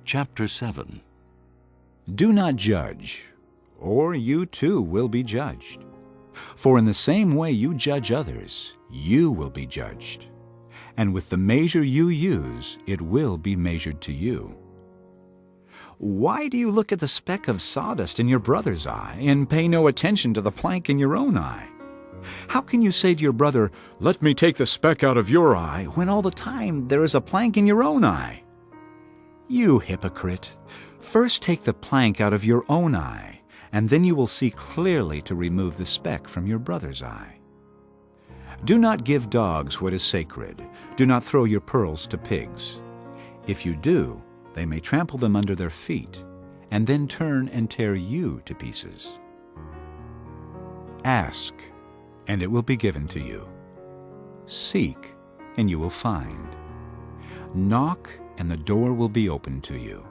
Chapter 7. Do not judge, or you too will be judged. For in the same way you judge others, you will be judged. And with the measure you use, it will be measured to you. Why do you look at the speck of sawdust in your brother's eye and pay no attention to the plank in your own eye? How can you say to your brother, "Let me take the speck out of your eye," when all the time there is a plank in your own eye? You hypocrite! First take the plank out of your own eye, and then you will see clearly to remove the speck from your brother's eye. Do not give dogs what is sacred. Do not throw your pearls to pigs. If you do, they may trample them under their feet, and then turn and tear you to pieces. Ask, and it will be given to you. Seek, and you will find. Knock, and the door will be opened to you.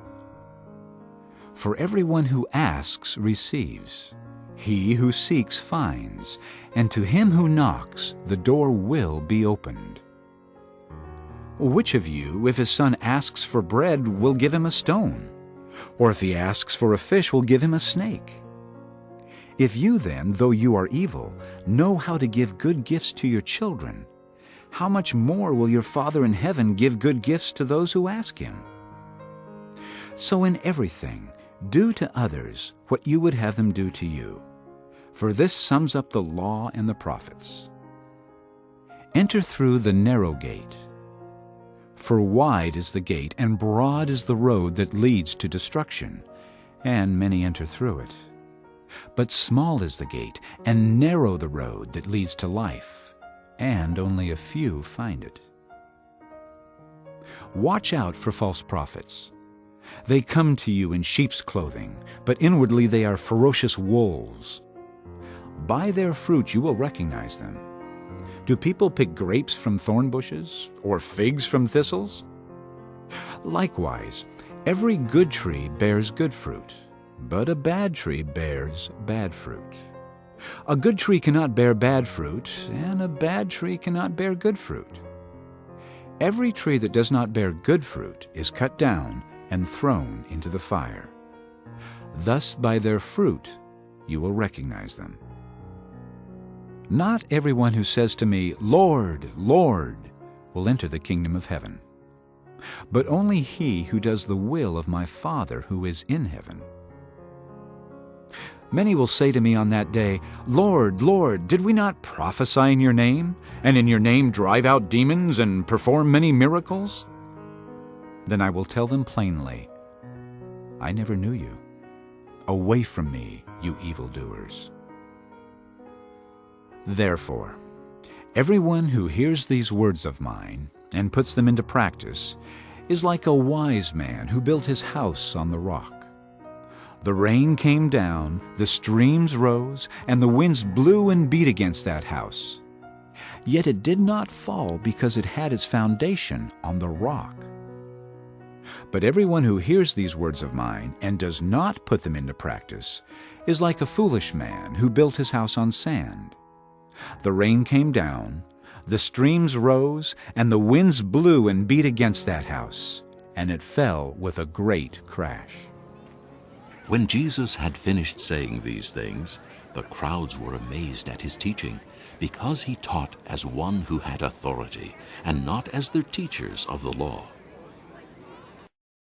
For everyone who asks receives. He who seeks finds, and to him who knocks the door will be opened. Which of you, if his son asks for bread, will give him a stone? Or if he asks for a fish, will give him a snake? If you then, though you are evil, know how to give good gifts to your children, how much more will your Father in heaven give good gifts to those who ask him? So in everything, do to others what you would have them do to you. For this sums up the law and the prophets. Enter through the narrow gate. For wide is the gate, and broad is the road that leads to destruction, and many enter through it. But small is the gate, and narrow the road that leads to life, and only a few find it. Watch out for false prophets. They come to you in sheep's clothing, but inwardly they are ferocious wolves. By their fruit you will recognize them. Do people pick grapes from thorn bushes, or figs from thistles? Likewise, every good tree bears good fruit, but a bad tree bears bad fruit. A good tree cannot bear bad fruit, and a bad tree cannot bear good fruit. Every tree that does not bear good fruit is cut down and thrown into the fire. Thus by their fruit you will recognize them. Not everyone who says to me, "Lord, Lord," will enter the kingdom of heaven, but only he who does the will of my Father who is in heaven. Many will say to me on that day, "Lord, Lord, did we not prophesy in your name, and in your name drive out demons and perform many miracles?" Then I will tell them plainly, "I never knew you. Away from me, you evildoers." Therefore, everyone who hears these words of mine and puts them into practice is like a wise man who built his house on the rock. The rain came down, the streams rose, and the winds blew and beat against that house. Yet it did not fall because it had its foundation on the rock. But everyone who hears these words of mine and does not put them into practice is like a foolish man who built his house on sand. The rain came down, the streams rose, and the winds blew and beat against that house, and it fell with a great crash. When Jesus had finished saying these things, the crowds were amazed at his teaching, because he taught as one who had authority, and not as their teachers of the law.